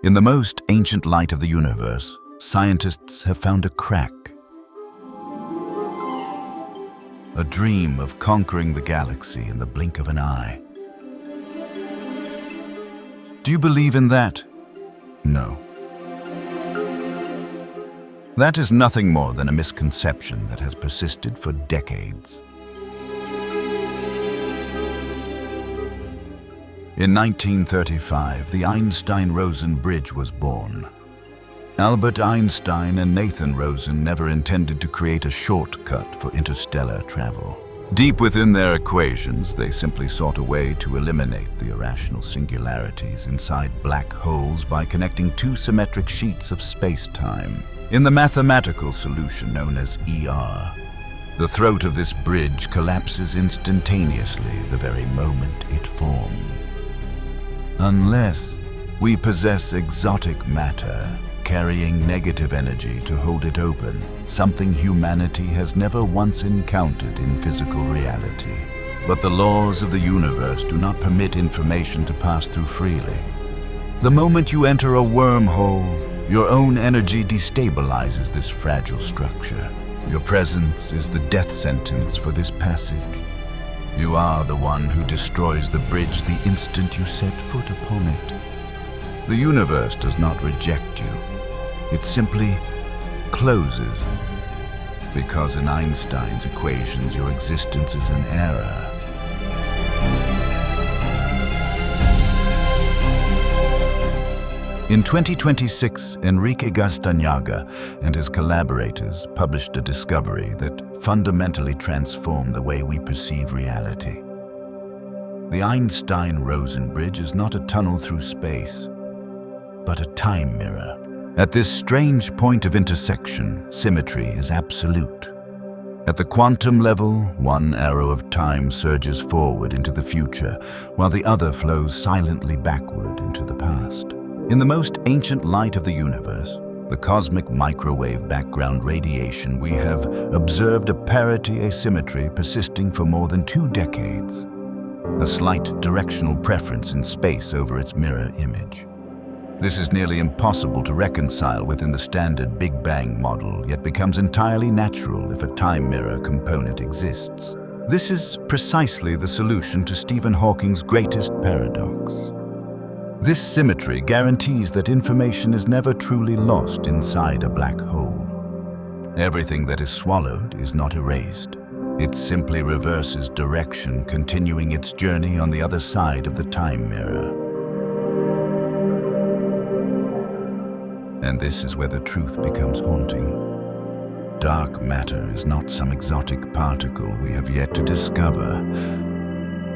In the most ancient light of the universe, scientists have found a crack. A dream of conquering the galaxy in the blink of an eye. Do you believe in that? No. That is nothing more than a misconception that has persisted for decades. In 1935, the Einstein-Rosen Bridge was born. Albert Einstein and Nathan Rosen never intended to create a shortcut for interstellar travel. Deep within their equations, they simply sought a way to eliminate the irrational singularities inside black holes by connecting two symmetric sheets of space-time. In the mathematical solution known as ER, the throat of this bridge collapses instantaneously the very moment it formed. Unless we possess exotic matter carrying negative energy to hold it open, something humanity has never once encountered in physical reality. But the laws of the universe do not permit information to pass through freely. The moment you enter a wormhole, your own energy destabilizes this fragile structure. Your presence is the death sentence for this passage. You are the one who destroys the bridge the instant you set foot upon it. The universe does not reject you. It simply closes. Because in Einstein's equations, your existence is an error. In 2026, Enrique Gaztañaga and his collaborators published a discovery that fundamentally transformed the way we perceive reality. The Einstein-Rosen Bridge is not a tunnel through space, but a time mirror. At this strange point of intersection, symmetry is absolute. At the quantum level, one arrow of time surges forward into the future, while the other flows silently backward into the past. In the most ancient light of the universe, the cosmic microwave background radiation, we have observed a parity asymmetry persisting for more than 2 decades. A slight directional preference in space over its mirror image. This is nearly impossible to reconcile within the standard Big Bang model, yet becomes entirely natural if a time mirror component exists. This is precisely the solution to Stephen Hawking's greatest paradox. This symmetry guarantees that information is never truly lost inside a black hole. Everything that is swallowed is not erased. It simply reverses direction, continuing its journey on the other side of the time mirror. And this is where the truth becomes haunting. Dark matter is not some exotic particle we have yet to discover.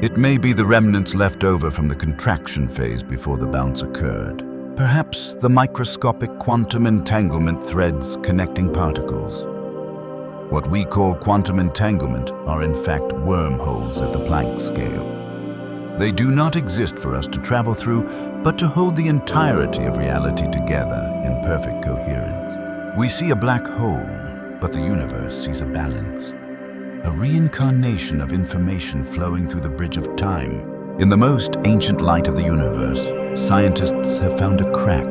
It may be the remnants left over from the contraction phase before the bounce occurred. Perhaps the microscopic quantum entanglement threads connecting particles. What we call quantum entanglement are in fact wormholes at the Planck scale. They do not exist for us to travel through, but to hold the entirety of reality together in perfect coherence. We see a black hole, but the universe sees a balance. A reincarnation of information flowing through the bridge of time. In the most ancient light of the universe, scientists have found a crack.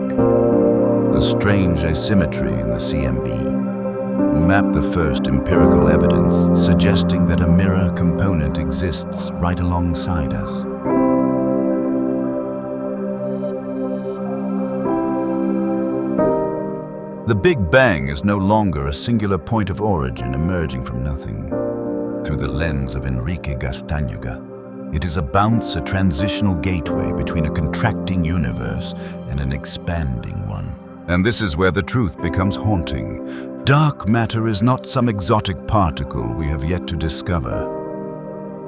A strange asymmetry in the CMB. Map the first empirical evidence suggesting that a mirror component exists right alongside us. The Big Bang is no longer a singular point of origin emerging from nothing. Through the lens of Enrique Gaztañaga, it is a bounce, a transitional gateway between a contracting universe and an expanding one. And this is where the truth becomes haunting. Dark matter is not some exotic particle we have yet to discover.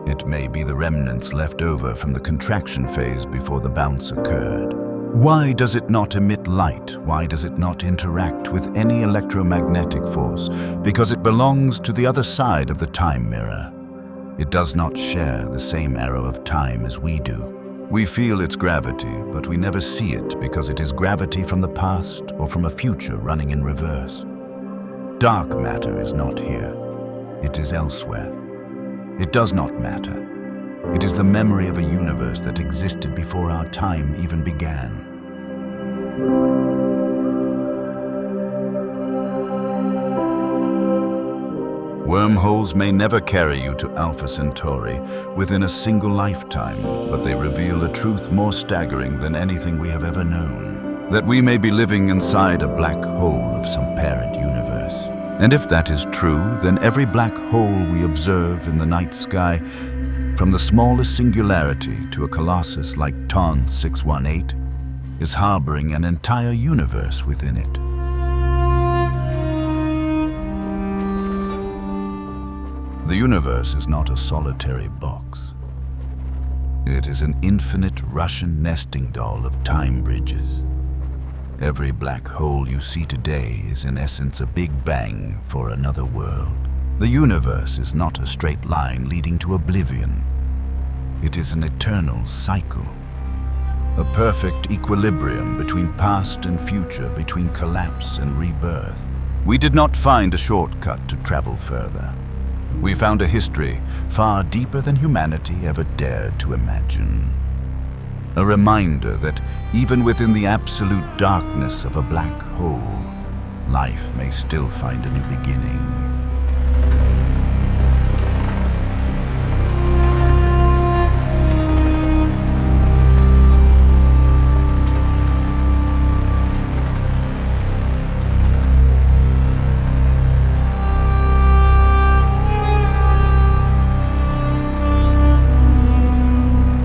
It may be the remnants left over from the contraction phase before the bounce occurred. Why does it not emit light? Why does it not interact with any electromagnetic force? Because it belongs to the other side of the time mirror. It does not share the same arrow of time as we do. We feel its gravity, but we never see it because it is gravity from the past or from a future running in reverse. Dark matter is not here. It is elsewhere. It does not matter. It is the memory of a universe that existed before our time even began. Wormholes may never carry you to Alpha Centauri within a single lifetime, but they reveal a truth more staggering than anything we have ever known. That we may be living inside a black hole of some parent universe. And if that is true, then every black hole we observe in the night sky, from the smallest singularity to a colossus like TON 618, is harboring an entire universe within it. The universe is not a solitary box. It is an infinite Russian nesting doll of time bridges. Every black hole you see today is in essence a big bang for another world. The universe is not a straight line leading to oblivion. It is an eternal cycle. A perfect equilibrium between past and future, between collapse and rebirth. We did not find a shortcut to travel further. We found a history far deeper than humanity ever dared to imagine. A reminder that even within the absolute darkness of a black hole, life may still find a new beginning.